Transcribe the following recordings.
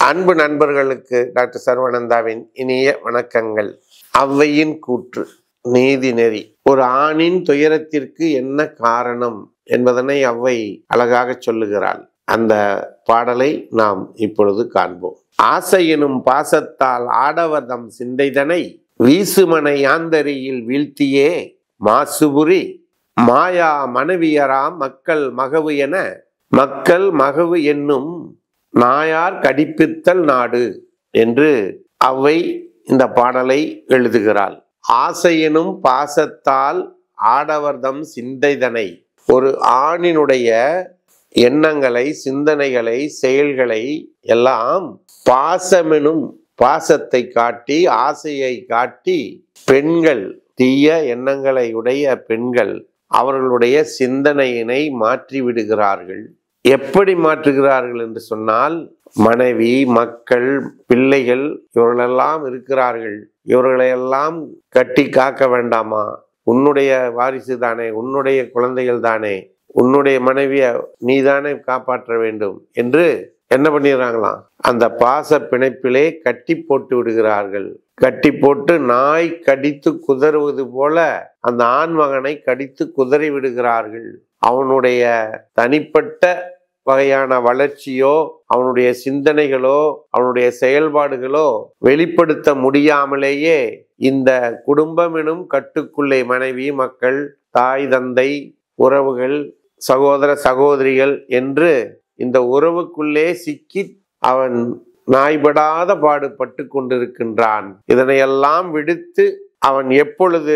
அன்பு நண்பர்களுக்கு டாக்டர் சர்வானந்தாவின் இனிய வணக்கங்கள். ஔவையின் கூற்று நீதிநெறி. ஒரு ஆணின் துயரத்திற்கு என்ன காரணம் என்பதனை ஔவை அழகாக சொல்லுகிறாள். அந்த பாடலை நாம் இப்பொழுது காண்போம். ஆசை எனும் பாசத்தால் ஆடவர்தம் சிந்தைதனை வீசுமனை யாந்தரியில் வீழ்த்தியே மாசுபுரி மாயா மனைவியராம் மக்கள் மகவு என மக்கள் மகவு என்னும் நாயார் கடிப்பித்தல் நாடு என்று ஔவை இந்த பாடலை எழுதுகிறாள். ஆசையெனும் பாசத்தால் ஆடவர்தம் சிந்தைதனை, ஒரு ஆணினுடைய எண்ணங்களை, சிந்தனைகளை, செயல்களை எல்லாம் பாசமெனும் பாசத்தை காட்டி, ஆசையை காட்டி, பெண்கள், தீய எண்ணங்களை உடைய பெண்கள் அவர்களுடைய சிந்தனையினை மாற்றி விடுகிறார்கள். எப்படி மாற்றுகிறார்கள் என்று சொன்னால், மனைவி, மக்கள், பிள்ளைகள் இவர்களெல்லாம் இருக்கிறார்கள். இவர்களையெல்லாம் கட்டி காக்க வேண்டாமா? உன்னுடைய வாரிசு தானே, உன்னுடைய குழந்தைகள் தானே, உன்னுடைய மனைவியை நீதானே காப்பாற்ற வேண்டும் என்று என்ன பண்ணிடுறாங்களாம்? அந்த பாச பிணைப்பிலே கட்டி போட்டு விடுகிறார்கள். கட்டி போட்டு நாய் கடித்து குதறுவது போல அந்த ஆண்மகனை கடித்து குதறி விடுகிறார்கள். அவனுடைய தனிப்பட்ட வகையான வளர்ச்சியோ, அவனுடைய சிந்தனைகளோ, அவனுடைய செயல்பாடுகளோ வெளிப்படுத்த முடியாமலேயே இந்த குடும்பம் எனும் கட்டுக்குள்ளே மனைவி, மக்கள், தாய், தந்தை, உறவுகள், சகோதர சகோதரிகள் என்று இந்த உறவுக்குள்ளே சிக்கி அவன் நாய்படாத பாடுபட்டு கொண்டிருக்கின்றான். இதனையெல்லாம் விடுத்து அவன் எப்பொழுது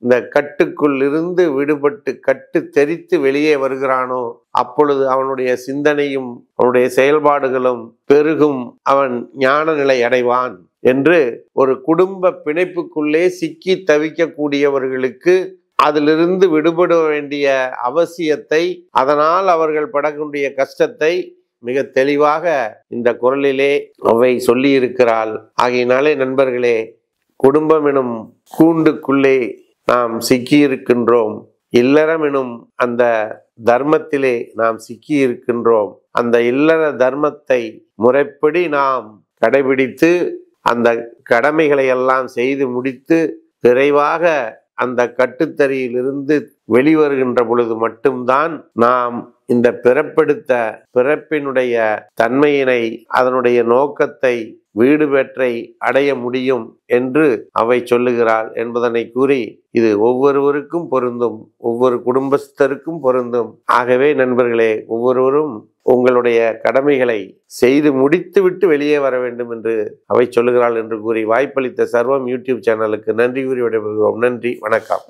இந்த கட்டுக்குள் இருந்து விடுபட்டு கட்டு தெரித்து வெளியே வருகிறானோ அப்பொழுது அவனுடைய சிந்தனையும் அவனுடைய செயல்பாடுகளும் பெருகும், அவன் ஞான நிலை அடைவான் என்று ஒரு குடும்ப பிணைப்புக்குள்ளே சிக்கி தவிக்கக்கூடியவர்களுக்கு அதிலிருந்து விடுபட வேண்டிய அவசியத்தை, அதனால் அவர்கள் படக்கூடிய கஷ்டத்தை மிக தெளிவாக இந்த குறளிலே ஔவை சொல்லி இருக்கிறாள். ஆகையினாலே நண்பர்களே, குடும்பம் எனும் கூண்டுக்குள்ளே நாம் சிக்கி இருக்கின்றோம். இல்லறம் எனும் அந்த தர்மத்திலே நாம் சிக்கி இருக்கின்றோம். அந்த இல்லற தர்மத்தை முறைப்படி நாம் கடைபிடித்து அந்த கடமைகளை எல்லாம் செய்து முடித்து விரைவாக அந்த கட்டுத்தறியிலிருந்து வெளிவருகின்ற பொழுது மட்டும்தான் நாம் இந்த பிறப்பினுடைய தன்மையினை, அதனுடைய நோக்கத்தை, வீடு பெற்றை அடைய முடியும் என்று அவை சொல்லுகிறாள் என்பதனை கூறி, இது ஒவ்வொருவருக்கும் பொருந்தும், ஒவ்வொரு குடும்பஸ்தருக்கும் பொருந்தும். ஆகவே நண்பர்களே, ஒவ்வொருவரும் உங்களுடைய கடமைகளை செய்து முடித்துவிட்டு வெளியே வர வேண்டும் என்று அவை சொல்லுகிறாள் என்று கூறி வாய்ப்பளித்த சர்வம் யூடியூப் சேனலுக்கு நன்றி கூறி விடைபெறுகிறோம். நன்றி, வணக்கம்.